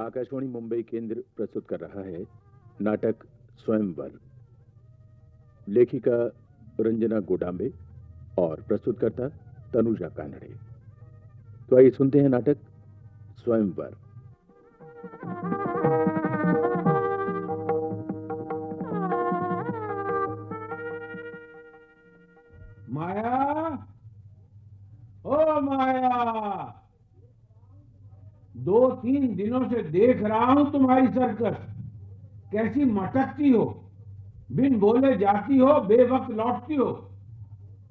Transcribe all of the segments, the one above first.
आकाशवाणी मुंबई केंद्र प्रस्तुत कर रहा है नाटक स्वयंवर। लेखिका रंजना गोडांबे और प्रस्तुतकर्ता तनुजा कानड़े। तो आइए सुनते हैं नाटक स्वयंवर। माया, ओ माया, 2-3 दिनों से देख रहा हूं तुम्हारी सर्कस। कैसी मटकती हो, बिन बोले जाती हो, बेवक्त लौटती हो,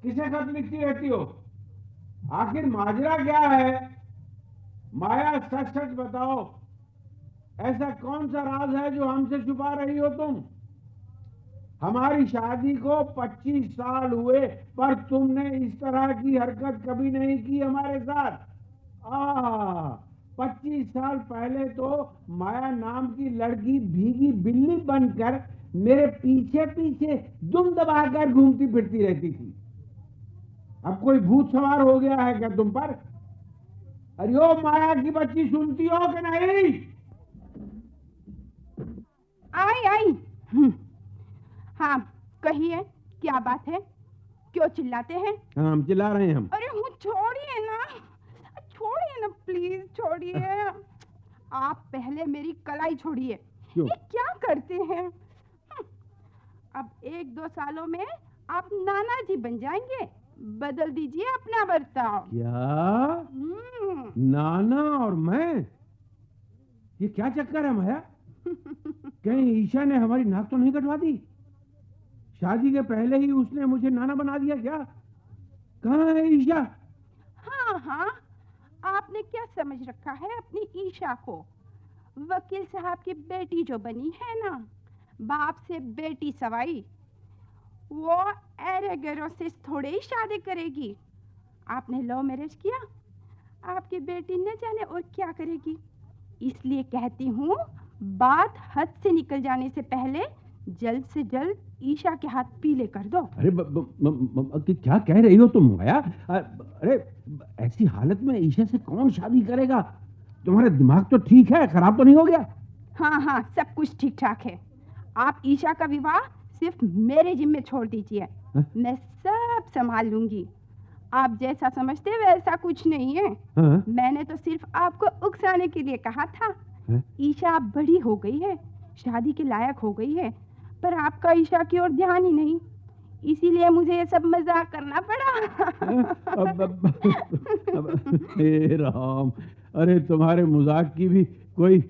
किसे खत लिखती रहती हो? आखिर माजरा क्या है? माया, सच सच बताओ, ऐसा कौन सा राज है जो हमसे छुपा रही हो तुम? हमारी शादी को 25 साल हुए, पर तुमने इस तरह की हरकत कभी नहीं की हमारे साथ। 25 साल पहले तो माया नाम की लड़की भीगी बिल्ली बनकर मेरे पीछे पीछे दुम दबाकर घूमती फिरती रहती थी। अब कोई भूत सवार हो गया है क्या तुम पर? अरे ओ माया की बच्ची, सुनती हो कि नहीं? आई। हाँ, कहिए, क्या बात है? क्यों चिल्लाते हैं? हाँ, हम चिल्ला रहे हैं हम। अरे छोड़िए ना प्लीज, छोड़िए। आप पहले मेरी कलाई छोड़िए। ये क्या करते हैं? अब 1-2 सालों में आप नाना जी बन जाएंगे। बदल दीजिए अपना बर्ताव। क्या? नाना और मैं? ये क्या चक्कर है माया? कहीं ईशा ने हमारी नाक तो नहीं कटवा दी? शादी के पहले ही उसने मुझे नाना बना दिया क्या? कहाँ है ईशा? हाँ, आपने क्या समझ रखा है अपनी ईशा को? वकील साहब की बेटी जो बनी है ना, बाप से बेटी सवाई, वो ऐरे गैरों से थोड़े ही शादी करेगी। आपने लव मैरिज किया, आपकी बेटी न जाने और क्या करेगी। इसलिए कहती हूँ, बात हद से निकल जाने से पहले जल्द से जल्द ईशा के हाथ पीले कर दो। अरे क्या कह रही हो तुम माया? अरे ऐसी हालत में ईशा से कौन शादी करेगा? तुम्हारा दिमाग तो ठीक है, खराब तो नहीं हो गया? हाँ, सब कुछ ठीक ठाक है। आप ईशा का विवाह सिर्फ मेरे जिम्मे छोड़ दीजिए। मैं सब संभाल लूंगी। आप जैसा समझते वैसा कुछ नहीं है। मैंने तो सिर्फ आपको उकसाने के लिए कहा था। ईशा बड़ी हो गई है, शादी के लायक हो गई है, पर आपका ईशा की ओर ध्यान ही नहीं, इसीलिए मुझे ये सब मजाक करना पड़ा। हे राम, अरे तुम्हारे मजाक की भी कोई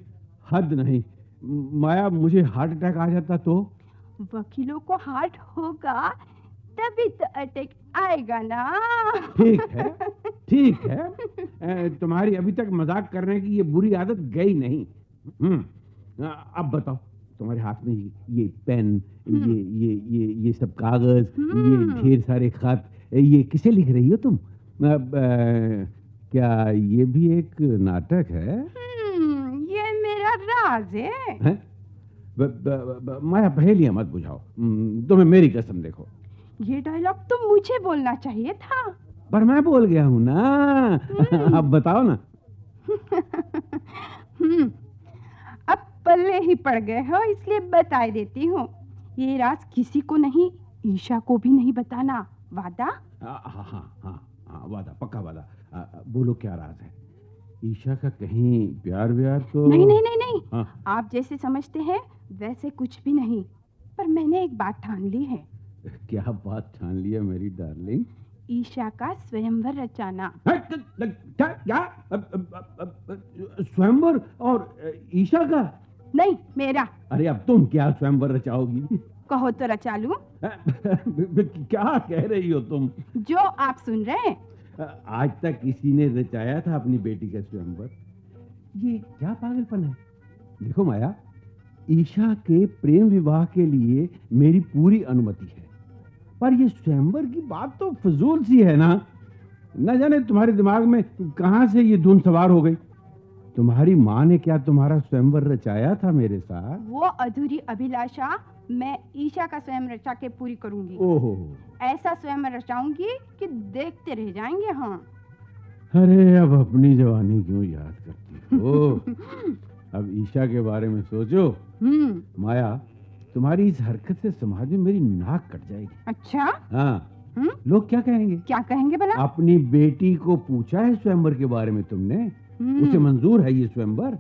हद नहीं। माया, मुझे हार्ट अटैक आ जाता तो? वकीलों को हार्ट होगा तभी तो अटैक आएगा ना। ठीक है। तुम्हारी अभी तक मजाक करने की ये बुरी आदत गई नहीं। अब बताओ, तुम्हारे हाथ में ये पेन, ये सब कागज, ये ढेर सारे खत, ये किसे लिख रही हो तुम? क्या ये भी एक नाटक है? ये मेरा राज है। माया, पहेलियां मत बुझाओ। तुम्हें मेरी कसम, देखो, ये डायलॉग तो मुझे बोलना चाहिए था, पर मैं बोल गया हूँ ना। अब बताओ ना। अब पल्ले ही पड़ गए हो, इसलिए बता देती हूँ। ये राज किसी को नहीं, ईशा को भी नहीं बताना। वादा? हाँ, वादा, पक्का वादा। बोलो, क्या राज है? ईशा का कहीं प्यार व्यार तो नहीं। हाँ। आप जैसे समझते हैं वैसे कुछ भी नहीं, पर मैंने एक बात ठान ली है। क्या बात ठान लिया मेरी डार्लिंग? ईशा का स्वयंवर रचाना। क्या? स्वयंवर? और ईशा का? नहीं, मेरा। अरे अब तुम क्या स्वयंवर रचाओगी? कहो तो रचा लूं। क्या कह रही हो तुम? जो आप सुन रहे हैं। आज तक किसी ने रचाया था अपनी बेटी का स्वयंवर? ये क्या पागलपन है? देखो माया, ईशा के प्रेम विवाह के लिए मेरी पूरी अनुमति है, पर ये स्वयंवर की बात तो फजूल सी है ना। न जाने तुम्हारे दिमाग में कहां से ये धुन सवार हो गई। तुम्हारी माँ ने क्या तुम्हारा स्वयंवर रचाया था मेरे साथ? वो अधूरी अभिलाषा मैं ईशा का स्वयं रचा के पूरी करूंगी। ओहो, ऐसा स्वयं रचाऊंगी कि देखते रह जाएंगे। हाँ। अरे अब अपनी जवानी क्यों याद करती हो? अब ईशा के बारे में सोचो। माया, तुम्हारी इस हरकत से समाज में मेरी नाक कट जाएगी। अच्छा? हाँ। लोग क्या कहेंगे? क्या कहेंगे भला? अपनी बेटी को पूछा है स्वयंवर के बारे में तुमने? उसे मंजूर है ये स्वयंवर?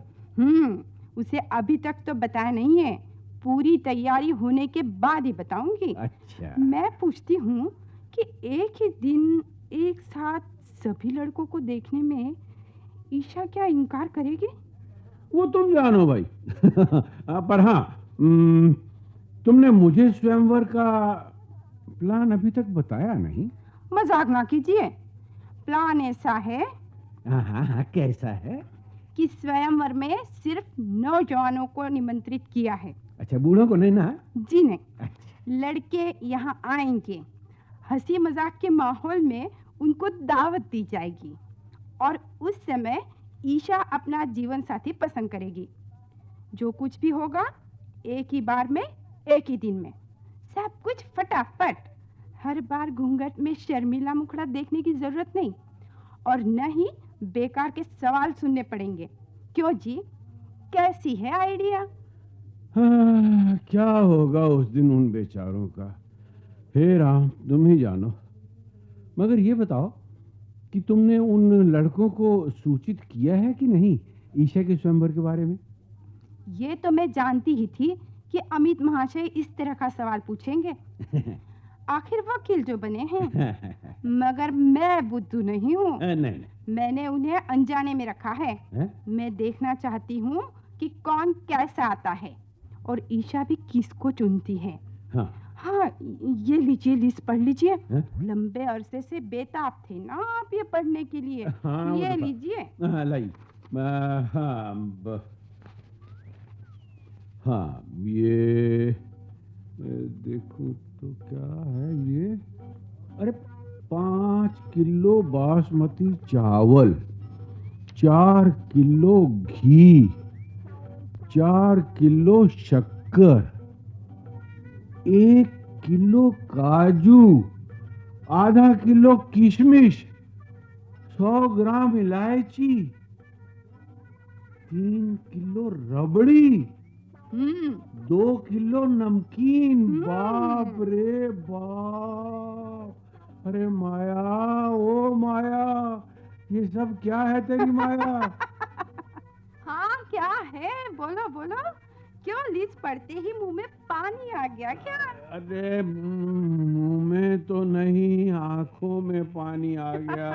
उसे अभी तक तो बताया नहीं है, पूरी तैयारी होने के बाद ही बताऊंगी। अच्छा। मैं पूछती हूँ कि एक ही दिन एक साथ सभी लड़कों को देखने में ईशा क्या इनकार करेगी? वो तुम जानो भाई। पर हाँ, तुमने मुझे स्वयंवर का प्लान अभी तक बताया नहीं। मजाक ना कीजिए, प्लान ऐसा है। हाँ, कैसा है? कि स्वयंवर में सिर्फ नौजवानों को निमंत्रित किया है। अच्छा, बूढ़ों को नहीं ना? जी नहीं। अच्छा। लड़के यहाँ आएंगे, हंसी मजाक के माहौल में उनको दावत दी जाएगी और उस समय ईशा अपना जीवन साथी पसंद करेगी। जो कुछ भी होगा एक ही बार में, एक ही दिन में, सब कुछ फटाफट। हर बार घूंघट में शर्मीला मुखड़ा देखने की जरूरत नहीं और न ही बेकार के सवाल सुनने पड़ेंगे। क्यों जी, कैसी है आइडिया? हाँ, क्या होगा उस दिन उन बेचारों का? हे राम, तुम ही जानो। मगर ये बताओ कि तुमने उन लड़कों को सूचित किया है कि नहीं ईशा के स्वयंवर के बारे में? ये तो मैं जानती ही थी कि अमित महाशय इस तरह का सवाल पूछेंगे। आखिर वकील जो बने हैं। मगर मैं बुद्धू नहीं हूँ। नहीं। मैंने उन्हें अनजाने में रखा है। मैं देखना चाहती हूँ कि कौन कैसा आता है और ईशा भी किसको चुनती है। हाँ, ये लीजिए, लिस्ट पढ़ लीजिए। लंबे अरसे से बेताब थे ना आप ये पढ़ने के लिए। ये लीजिए। हाँ, ये देखो तो क्या है ये? अरे 5 किलो बासमती चावल, 4 किलो घी, 4 किलो शक्कर, 1 किलो काजू, आधा किलो किशमिश, 100 ग्राम इलायची, 3 किलो रबड़ी, 2 किलो नमकीन। बाप रे बाप! अरे माया, ओ माया, ये सब क्या है तेरी माया? हाँ, क्या है? बोलो बोलो। क्यों लिस्ट पढ़ते ही मुंह में पानी आ गया क्या? अरे मुंह में तो नहीं, आंखों में पानी आ गया।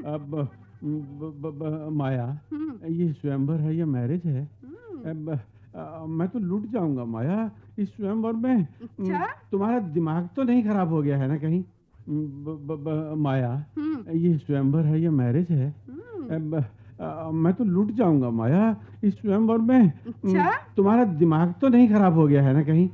अब माया, ये स्वयंवर है या मैरिज है? मैं तो लुट जाऊंगा माया इस स्वयंवर में। तुम्हारा दिमाग तो नहीं खराब हो गया है ना कहीं? माया, ये स्वयंवर है या मैरिज है? मैं तो लुट जाऊंगा माया इस स्वयंवर में। तुम्हारा दिमाग तो नहीं खराब हो गया है ना कहीं?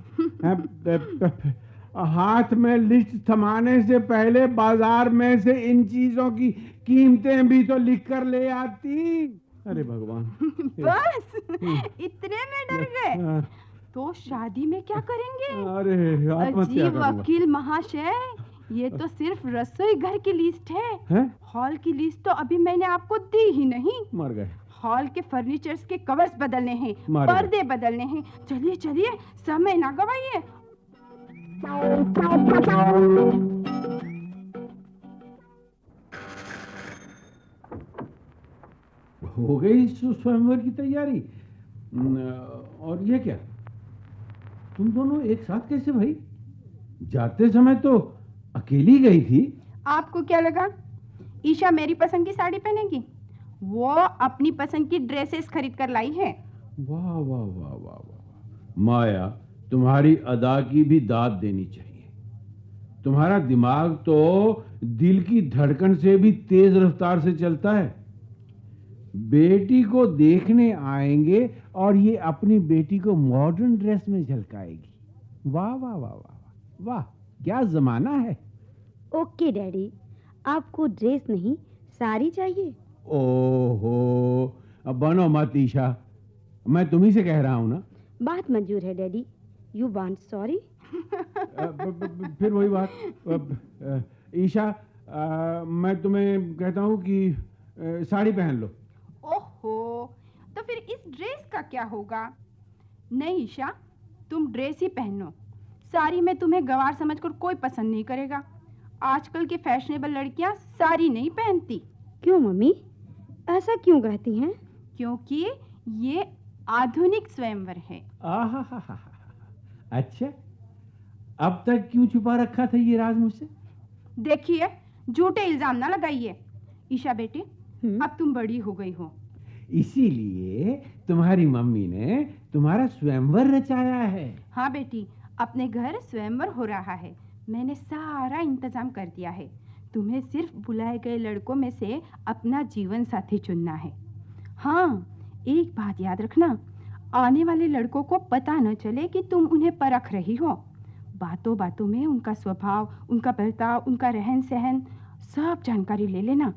हाथ में लिस्ट थमाने से पहले बाजार में से इन चीजों की कीमतें भी तो लिख कर ले आती। अरे भगवान! बस इतने में डर गए? तो शादी में क्या करेंगे? अरे अजीब वकील महाशय, ये तो सिर्फ रसोई घर की लिस्ट है? हॉल की लिस्ट तो अभी मैंने आपको दी ही नहीं। मर गए। हॉल के फर्नीचर्स के कवर्स बदलने हैं, पर्दे बदलने हैं। चलिए चलिए, समय ना गवाइए। हो गई स्वयंवर की तैयारी। और ये क्या, तुम दोनों एक साथ कैसे भाई? जाते समय तो अकेली गई थी। आपको क्या लगा ईशा मेरी पसंद की साड़ी पहनेगी? वो अपनी पसंद की ड्रेसेस खरीद कर लाई है। वाह वाह वाह वाह वाह! माया, तुम्हारी अदा की भी दाद देनी चाहिए। तुम्हारा दिमाग तो दिल की धड़कन से भी तेज रफ्तार से चलता है। बेटी को देखने आएंगे और ये अपनी बेटी को मॉडर्न ड्रेस में झलकाएगी। वाह वाह वाह वाह वाह! क्या जमाना है। ओके डैडी, आपको ड्रेस नहीं साड़ी चाहिए? ओहो, अब बनो मत ईशा, मैं तुम्ही से कह रहा हूँ ना। बात मंजूर है डैडी। You want sorry? फिर वही बात। ईशा, मैं तुम्हें कहता हूँ कि साड़ी पहन लो। ओहो, तो फिर इस ड्रेस का क्या होगा? नहीं ईशा, तुम ड्रेस ही पहनो। साड़ी में तुम्हें गंवार समझकर कोई पसंद नहीं करेगा। आजकल की फैशनेबल लड़कियां साड़ी नहीं पहनती। क्यों मम्मी, ऐसा क्यों कहती हैं? क्योंकि ये आधुनिक स्वयंवर है। आहा, अच्छा, अब तक क्यों छुपा रखा था ये राज मुझसे? देखिए, झूठे इल्जाम ना लगाइए। ईशा बेटी, अब तुम बड़ी हो गई हो, इसीलिए तुम्हारी मम्मी ने तुम्हारा स्वयंवर रचाया है। हाँ बेटी, अपने घर स्वयंवर हो रहा है। मैंने सारा इंतजाम कर दिया है। तुम्हें सिर्फ बुलाए गए लड़कों में से अपना जीवन साथी चुनना है। हाँ, एक बात याद रखना, आने वाले लड़कों को पता न चले कि तुम उन्हें परख रही हो। बातों बातों में उनका स्वभाव, उनका बर्ताव, उनका रहन सहन सब जानकारी ले लेना।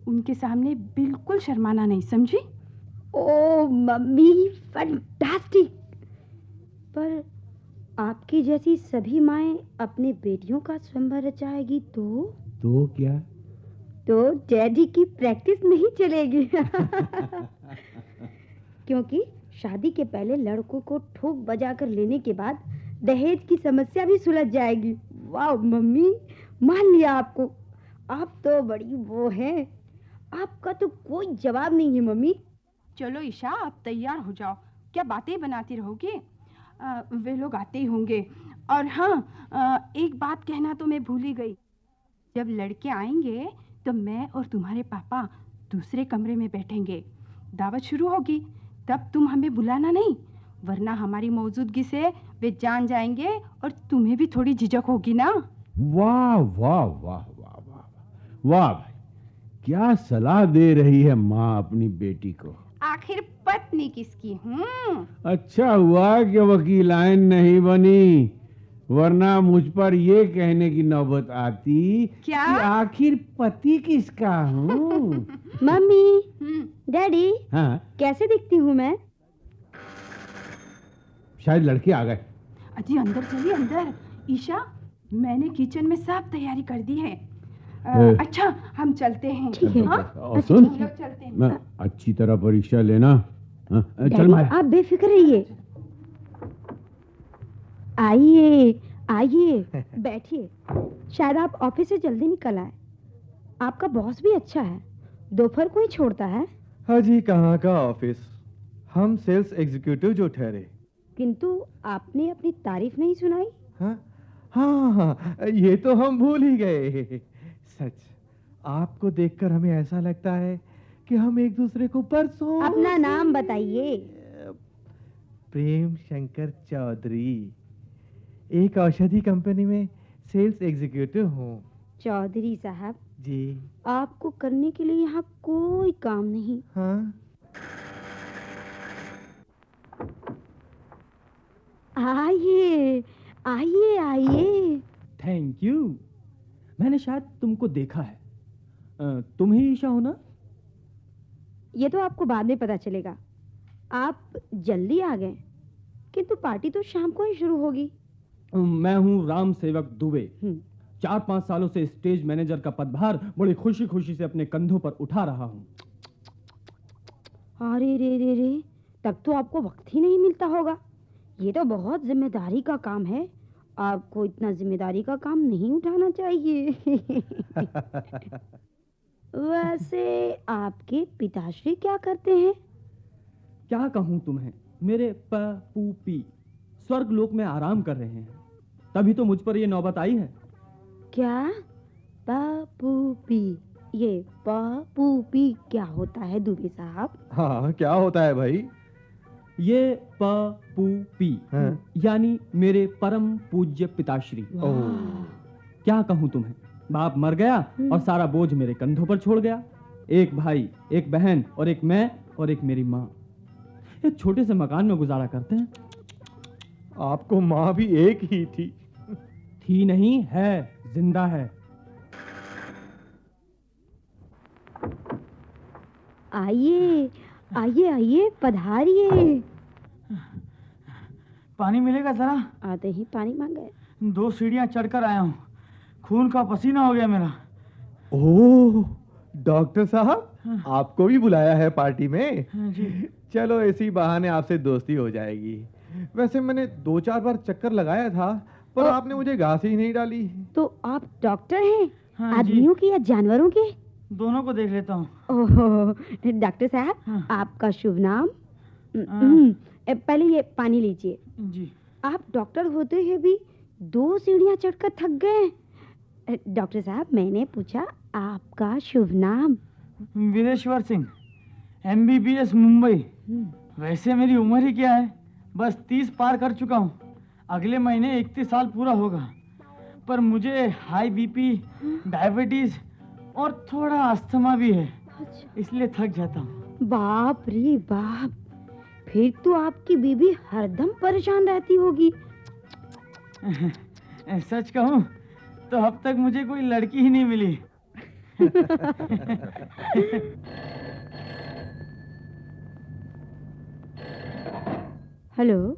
उनके सामने बिल्कुल शर्माना नहीं, समझी? ओ मम्मी, फैंटास्टिक। पर आपकी जैसी सभी माएं अपनी बेटियों का स्वयंवर रचाएगी तो क्या? तो डैडी की प्रैक्टिस नहीं चलेगी। क्योंकि शादी के पहले लड़कों को ठोक बजा कर लेने के बाद दहेज की समस्या भी सुलझ जाएगी। वाह मम्मी, मान लिया आपको। आप तो बड़ी वो हैं, आपका तो कोई जवाब नहीं है मम्मी। चलो ईशा, आप तैयार हो जाओ। क्या बातें बनाती रहोगी? वे लोग आते ही होंगे। और हाँ, एक बात कहना तो मैं भूल ही गई। जब लड़के आएंगे तो मैं और तुम्हारे पापा दूसरे कमरे में बैठेंगे। दावत शुरू होगी, तब तुम हमें बुलाना नहीं, वरना हमारी मौजूदगी से वे जान जाएंगे और तुम्हें भी थोड़ी झिझक होगी ना। वाह वाह वाह वाह वाह वाह भाई, क्या सलाह दे रही है माँ अपनी बेटी को। आखिर पत्नी किसकी हूँ? अच्छा हुआ कि वकीलाइन नहीं बनी, वरना मुझ पर ये कहने की नौबत आती क्या? कि आखिर पति किसका हूँ। मम्मी, डैडी, हाँ, कैसे दिखती हूँ मैं? शायद लड़के आ गए। अजी अंदर चलिए, अंदर। ईशा, मैंने किचन में सब तैयारी कर दी है। अच्छा, हम चलते हैं। ठीक है। हाँ? और सुन, हम लोग चलते हैं। मैं अच्छी तरह परीक्षा लेना। हाँ, चल डैडी, माया। आप बेफिक्र रहिए। आइए आइए, बैठिए। शायद आप ऑफिस से जल्दी निकल आए। आपका बॉस भी अच्छा है, दोपहर को ही छोड़ता है। हाँ जी, कहाँ का ऑफिस, हम सेल्स एग्जीक्यूटिव जो ठहरे। किंतु आपने अपनी तारीफ नहीं सुनाई। हाँ हाँ, ये तो हम भूल ही गए। सच, आपको देखकर हमें ऐसा लगता है कि हम एक दूसरे को परसों। अपना नाम बताइए। प्रेम शंकर चौधरी, एक औषधि कंपनी में सेल्स एग्जीक्यूटिव हूँ। चौधरी साहब जी। आपको करने के लिए यहाँ कोई काम नहीं। हाँ, आइए आइए आइए। Thank you. मैंने शायद तुमको देखा है। तुम ही ईशा हो ना? ये तो आपको बाद में पता चलेगा। आप जल्दी आ गए, किंतु पार्टी तो शाम को ही शुरू होगी। मैं हूँ राम सेवक दुबे। 4-5 सालों से स्टेज मैनेजर का पदभार बड़ी खुशी खुशी से अपने कंधों पर उठा रहा हूँ। अरे रे, तब तो आपको वक्त ही नहीं मिलता होगा। ये तो बहुत जिम्मेदारी का काम है, आपको इतना जिम्मेदारी का काम नहीं उठाना चाहिए। वैसे आपके पिताश्री क्या करते हैं? क्या कहूँ तुम्हें, मेरे पपूपी स्वर्ग लोक में आराम कर रहे हैं। तभी तो मुझ पर ये नौबत आई है। क्या? पपूपी? ये पपूपी क्या होता है दुबे साहब? हाँ, क्या होता है भाई? ये पपूपी यानी मेरे परम पूज्य पिताश्री। क्या कहूँ तुम्हें, बाप मर गया और सारा बोझ मेरे कंधों पर छोड़ गया। एक भाई, एक बहन और एक मैं और एक मेरी माँ। एक छोटे से मकान में गुजारा करते हैं। आपको माँ भी एक ही थी? थी नहीं, है, जिंदा है। आइए आइए आइए, पधारिए। पानी मिलेगा जरा? आते ही पानी मांगे। 2 सीढ़ियां चढ़कर आया हूँ, खून का पसीना हो गया मेरा। ओह, डॉक्टर साहब, आपको भी बुलाया है पार्टी में। जी। चलो इसी बहाने आपसे दोस्ती हो जाएगी। वैसे मैंने 2-4 बार चक्कर लगाया था, पर आपने मुझे घास ही नहीं डाली। तो आप डॉक्टर हैं? हाँ, आदमियों के या जानवरों के? दोनों को देख लेता हूँ। ओहो, डॉक्टर साहब, हाँ। आपका शुभ नाम? हाँ। पहले ये पानी लीजिए। जी। आप डॉक्टर होते हुए भी 2 सीढ़ियाँ चढ़कर थक गए। डॉक्टर साहब, मैंने पूछा आपका शुभ नाम? वीरेश्वर सिंह, MBBS मुंबई। वैसे मेरी उम्र ही क्या है, बस 30 पार कर चुका हूँ। अगले महीने 31 साल पूरा होगा, पर मुझे हाई BP, डायबिटीज और थोड़ा अस्थमा भी है, इसलिए थक जाता हूँ। बाप रे बाप, फिर तो आपकी बीवी हरदम परेशान रहती होगी। सच कहूँ तो अब तक मुझे कोई लड़की ही नहीं मिली। हेलो,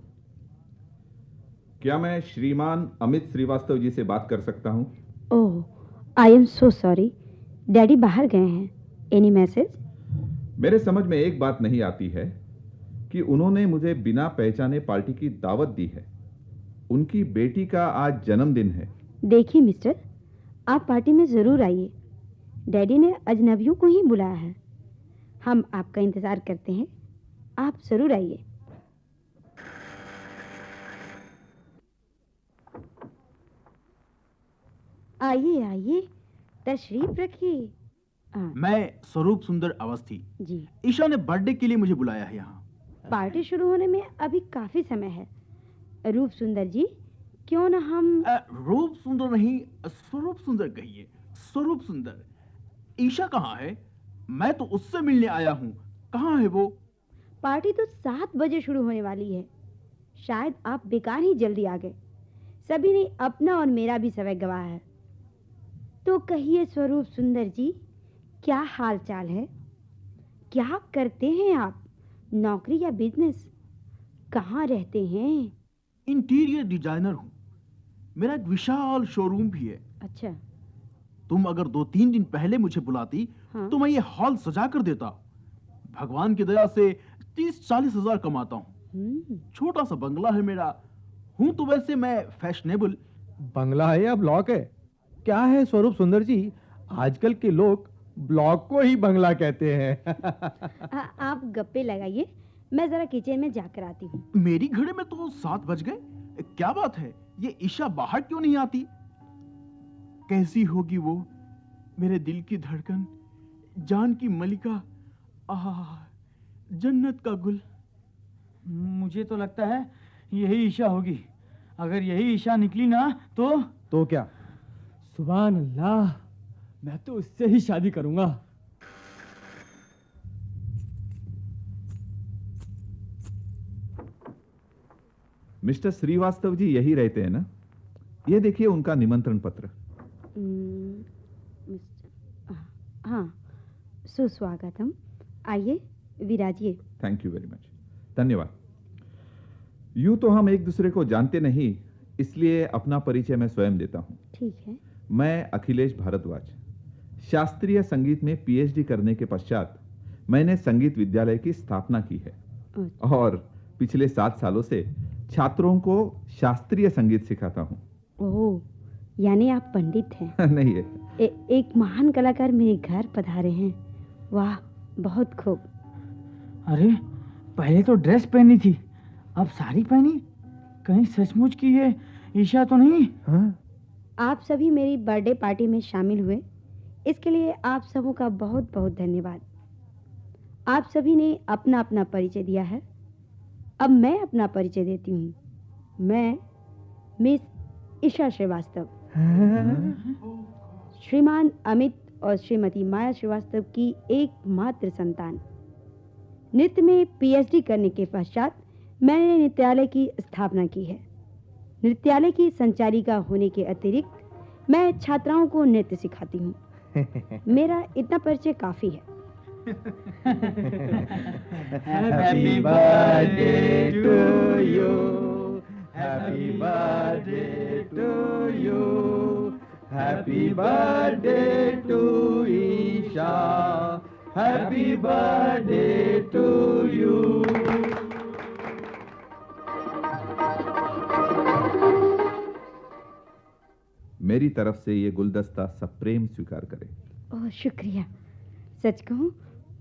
क्या मैं श्रीमान अमित श्रीवास्तव जी से बात कर सकता हूँ? Oh, I am so sorry, daddy बाहर गए हैं। Any message? मेरे समझ में एक बात नहीं आती है कि उन्होंने मुझे बिना पहचाने पार्टी की दावत दी है। उनकी बेटी का आज जन्मदिन है। देखिए मिस्टर, आप पार्टी में जरूर आइए। डैडी ने अजनबियों को ही बुलाया है। हम आपका इंतजार करते हैं, आप जरूर आइए। आइए आइए, तशरीफ रखिए। मैं स्वरूप सुंदर अवस्थी। जी। ईशा ने बर्थडे के लिए मुझे बुलाया है यहाँ। पार्टी शुरू होने में अभी काफी समय है। रूप सुंदर जी, क्यों ना हम रूप सुंदर नहीं, स्वरूप सुंदर कहिए। स्वरूप सुंदर। ईशा कहाँ है? मैं तो उससे मिलने आया हूँ। कहाँ है वो? पार्टी तो 7 बजे शुरू होने वाली है। शायद आप बेकार ही जल्दी आ गए। सभी ने अपना और मेरा भी समय गंवाया है। तो कहिए स्वरूप सुंदर जी, क्या हाल चाल है? क्या करते हैं आप? नौकरी या बिजनेस? कहाँ रहते हैं? इंटीरियर डिजाइनर हूँ। मेरा एक विशाल शोरूम भी है। अच्छा। तुम अगर 2-3 दिन पहले मुझे बुलाती हाँ? तो मैं ये हॉल सजा कर देता। भगवान की दया से 30-40 हजार कमाता हूँ। छोटा सा बंगला है मेरा। हूँ तो वैसे मैं फैशनेबल। बंगला है या ब्लॉक है? क्या है स्वरूप सुंदर जी, आजकल के लोग ब्लॉक को ही बंगला कहते हैं। आप गप्पे लगाइए, मैं जरा किचन में जाकर आती हूँ। मेरी घड़ी में तो 7 बज गए। क्या बात है, ये ईशा बाहर क्यों नहीं आती? कैसी होगी वो, मेरे दिल की धड़कन, जान की मलिका, आह, जन्नत का गुल। मुझे तो लगता है यही ईशा होगी। अगर यही ईशा निकली ना तो क्या? सुभान अल्लाह, मैं तो उससे ही शादी करूंगा। मिस्टर श्रीवास्तव जी यही रहते हैं ना? ये देखिए उनका निमंत्रण पत्र। हाँ, सुस्वागतम। आइए, विराजिए। Thank you very much. धन्यवाद। यूं तो हम एक दूसरे को जानते नहीं, इसलिए अपना परिचय मैं स्वयं देता हूं। ठीक है। मैं अखिलेश भारद्वाज। शास्त्रीय संगीत में PhD करने के पश्चात मैंने संगीत विद्यालय की स्थापना की है और पिछले 7 सालों से छात्रों को शास्त्रीय संगीत सिखाता हूँ। ओह, यानी आप पंडित हैं? नहीं है। एक महान कलाकार मेरे घर पधारे हैं। वाह, बहुत खूब। अरे, पहले तो ड्रेस पहनी थी, अब साड़ी पहनी। कहीं सचमुच की ये ईशा तो नहीं? हाँ? आप सभी मेरी बर्थडे पार्टी में शामिल हुए, इसके लिए आप सबों का बहुत बहुत धन्यवाद। आप सभी ने अपना अपना परिचय दिया है। अब मैं अपना परिचय देती हूँ। मैं मिस ईशा श्रीवास्तव, श्रीमान अमित और श्रीमती माया श्रीवास्तव की एकमात्र संतान। नृत्य में PhD करने के पश्चात मैंने नृत्यालय की स्थापना की है। नृत्यालय की संचालिका होने के अतिरिक्त मैं छात्राओं को नृत्य सिखाती हूँ। मेरा इतना परिचय काफी है। Happy birthday to you. Happy birthday to you. Happy birthday to Isha. Happy birthday to you. मेरी तरफ से ये गुलदस्ता सप्रेम स्वीकार करें। ओह शुक्रिया। सच कहूँ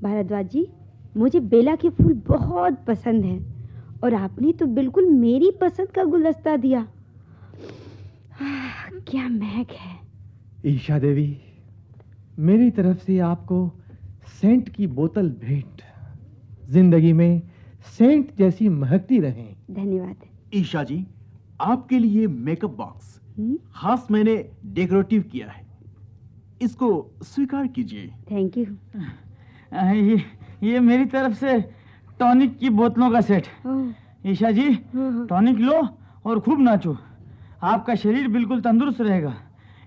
भारद्वाज जी, मुझे बेला के फूल बहुत पसंद हैं और आपने तो बिल्कुल मेरी पसंद का गुलदस्ता दिया। क्या महक है। ईशा देवी, मेरी तरफ से आपको सेंट की बोतल भेंट। जिंदगी में सेंट जैसी महकती रहें। धन्यवाद। ईशा जी, आपके लिए मेकअप बॉक्स खास मैंने डेकोरेटिव किया है, इसको स्वीकार कीजिए। Thank you. ये मेरी तरफ से टॉनिक की बोतलों का सेट। ईशा जी, टॉनिक लो और खूब नाचो, आपका शरीर बिल्कुल तंदुरुस्त रहेगा।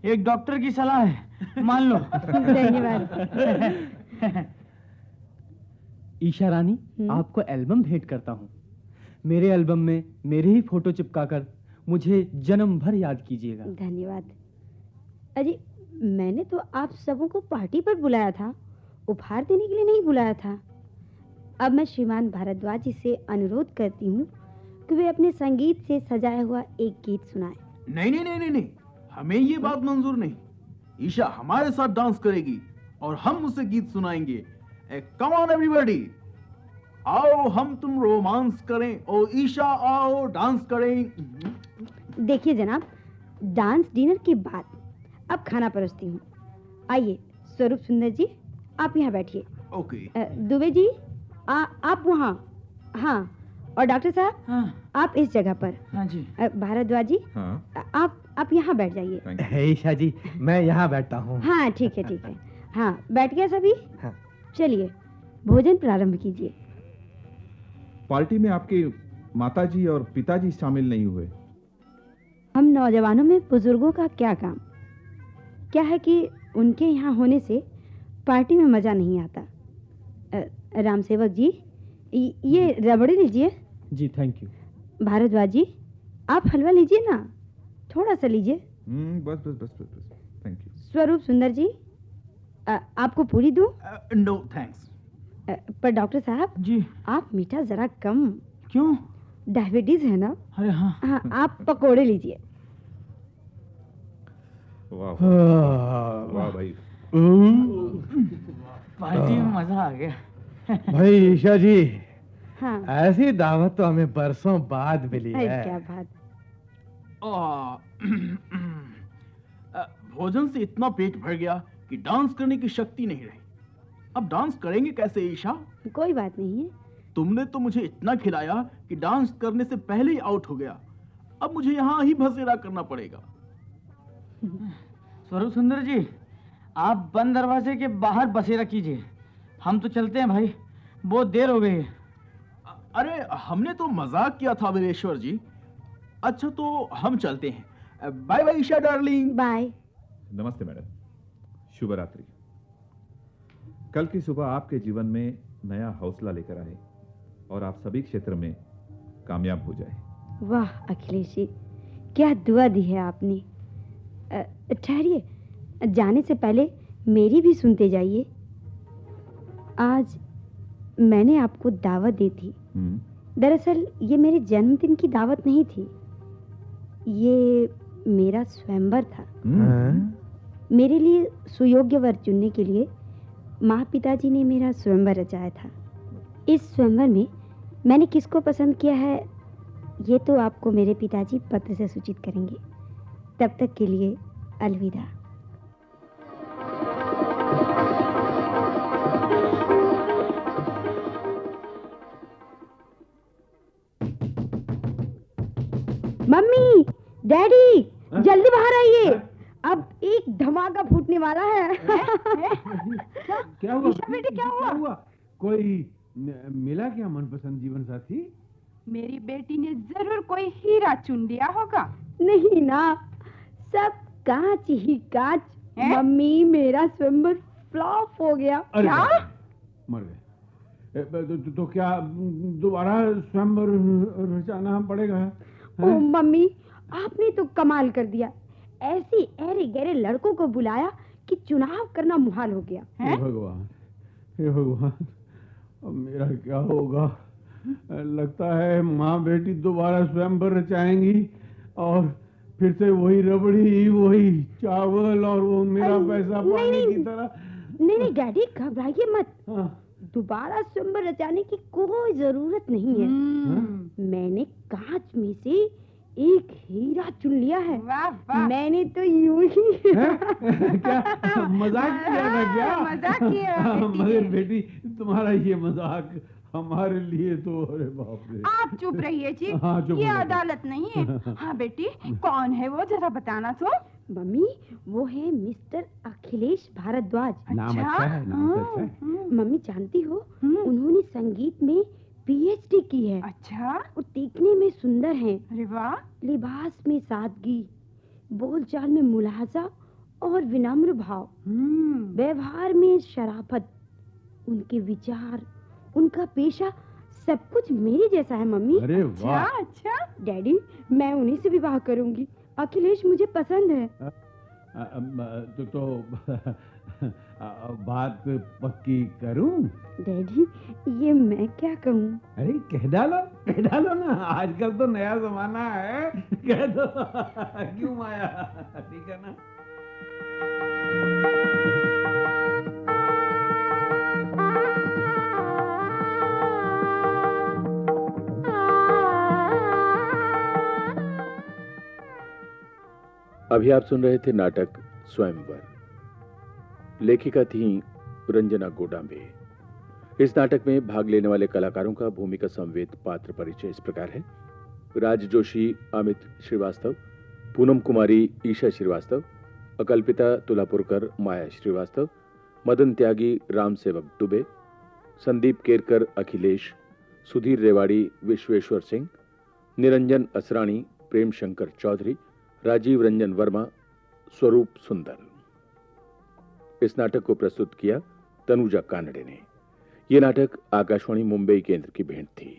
एक डॉक्टर की सलाह है, मान लो। धन्यवाद। ईशा रानी, आपको एल्बम भेंट करता हूँ। मेरे एल्बम में मेरे ही फोटो चिपकाकर मुझे जन्म भर याद कीजिएगा। धन्यवाद। अजी, मैंने तो आप सबों को पार्टी पर बुलाया था, उपहार देने के लिए नहीं बुलाया था। अब मैं श्रीमान भारद्वाज जी से अनुरोध करती हूँ कि वे अपने संगीत से सजाया हुआ एक गीत सुनाएं। नहीं नहीं नहीं नहीं नहीं, हमें ये बात मंजूर नहीं। ईशा हमारे साथ डांस करेगी और हम उसे गीत सुनाएंगे। कम ऑन एवरीबॉडी, आओ हम तुम रोमांस करें। ओ ईशा आओ डांस करें। देखिए जनाब, डांस डिनर के बाद अब खाना परोसती हूँ। आइए स्वरूप सुंदर जी, आप यहाँ बैठिए। ओके। दुबे जी, आप वहाँ। हाँ, और डॉक्टर साहब, हाँ। आप इस जगह पर। हाँ जी। भारद्वाज जी, हाँ। आप यहाँ बैठ जाइए। ईशा जी, मैं यहाँ बैठता हूँ। हाँ ठीक है ठीक है। हाँ, बैठ गया सभी। हाँ। चलिए भोजन प्रारंभ कीजिए। पार्टी में आपके माताजी और पिताजी शामिल नहीं हुए। हम नौजवानों में बुजुर्गों का क्या काम। क्या है कि उनके यहाँ होने से पार्टी में मजा नहीं आता। राम सेवक जी, ये रबड़ी लीजिए। जी थैंक यू। भारद्वाज जी, आप हलवा लीजिए ना, थोड़ा सा लीजिए। बस बस बस बस बस, थैंक यू। स्वरूप सुंदर जी, आपको पूरी दूं? No thanks. पर डॉक्टर साहब जी, आप मीठा जरा कम। क्यों? डायबिटीज है ना। अरे हाँ। हाँ, आप पकोड़े लीजिए। वाह वाह भाई, पार्टी में मजा आ गया। भाई ईशा जी, हाँ। ऐसी दावत तो हमें बरसों बाद मिली अरे है। क्या बात। भोजन से इतना पेट भर गया कि डांस करने की शक्ति नहीं रही। अब डांस करेंगे कैसे ईशा? कोई बात नहीं है। तुमने तो मुझे इतना खिलाया कि डांस करने से पहले ही आउट हो गया। अब मुझे यहाँ ही बसेरा करना पड़ेगा। स्वरूप सुंदर जी, आप बंद दरवाजे के बाहर बसेरा कीजिए, हम तो चलते हैं भाई, बहुत देर हो गई है। अरे हमने तो मजाक किया था वीरेश्वर जी। अच्छा तो हम चलते हैं। Bye bye Isha darling. Bye. नमस्ते मैडम, शुभ रात्रि। कल की सुबह आपके जीवन में नया हौसला लेकर आए और आप सभी क्षेत्र में कामयाब हो जाए। वाह अखिलेश जी, क्या दुआ दी है आपने। ठहरिए, जाने से पहले मेरी भी सुनते जाइए। आज मैंने आपको दावत दी थी। दरअसल ये मेरे जन्मदिन की दावत नहीं थी, ये मेरा स्वयंवर था। मेरे लिए सुयोग्य वर चुनने के लिए माँ पिताजी ने मेरा स्वयंवर रचाया था। इस स्वयंवर में मैंने किसको पसंद किया है ये तो आपको मेरे पिताजी पत्र से सूचित करेंगे। तब तक के लिए अलविदा। मम्मी, डैडी, जल्दी बाहर आइए, अब एक धमाका फूटने वाला है। क्या हुआ बेटे, क्या हुआ? कोई मिला क्या मनपसंद जीवन साथी? मेरी बेटी ने जरूर कोई हीरा चुन लिया होगा। नहीं ना, सब कांच ही कांच। मम्मी, मेरा स्वयंवर फ्लॉप हो गया। क्या? मर गए। तो क्या दोबारा स्वयंवर रचाना पड़ेगा? ओ मम्मी, आपने तो कमाल कर दिया। ऐसे ऐरे गहरे लड़कों को बुलाया कि चुनाव करना मुहाल हो गया। भगवान, हे भगवान, अब मेरा क्या होगा? लगता है माँ बेटी दोबारा स्वयंवर रचाएंगी और फिर से वही रबड़ी, वही चावल और वो मेरा पैसा पानी की तरह। नहीं डैडी, घबराइए मत। हाँ। दोबारा स्वयंवर रचाने की कोई जरूरत नहीं है। मैंने कांच में से एक हीरा चुन लिया है। वाह वाह। मैंने तो यूं ही क्या मजाक किया था क्या? मजाक किया मगर बेटी, तुम्हारा ये मजाक हमारे लिए तो, अरे बाप रे। आप चुप रहिए जी। हाँ, चुप ये रहो। अदालत नहीं है। हाँ बेटी, कौन है वो, जरा बताना तो। मम्मी, वो है मिस्टर अखिलेश भारद्वाज। नाम अच्छा है, नाम तो अच्छा है। मम्मी जानती हो, उन्होंने संगीत में पीएचडी की है। अच्छा। और दिखने में सुंदर हैं। अरे वाह। लिबास में सादगी, बोलचाल में मुलाजा और विनम्र भाव, व्यवहार में शराफत, उनके विचार, उनका पेशा, सब कुछ मेरे जैसा है मम्मी। अरे वाह। अच्छा। डैडी, मैं उन्हीं से विवाह करूंगी। अखिलेश मुझे पसंद है। तो बात पक्की करूं? डैडी, ये मैं क्या कहूँ? अरे कह डालो ना, आजकल तो नया जमाना है, कह दो। क्यों माया, ठीक है ना? अभी आप सुन रहे थे नाटक स्वयंवर। लेखिका थी रंजना गोडांबे। इस नाटक में भाग लेने वाले कलाकारों का भूमिका संवेद पात्र परिचय इस प्रकार है: राज जोशी अमित श्रीवास्तव, पूनम कुमारी ईशा श्रीवास्तव, अकल्पिता तुलापुरकर माया श्रीवास्तव, मदन त्यागी राम सेवक दुबे, संदीप केरकर अखिलेश, सुधीर रेवाड़ी विश्वेश्वर सिंह, निरंजन असरानी प्रेम शंकर चौधरी, राजीव रंजन वर्मा स्वरूप सुंदर। इस नाटक को प्रस्तुत किया तनुजा कानड़े ने। यह नाटक आकाशवाणी मुंबई केंद्र की भेंट थी।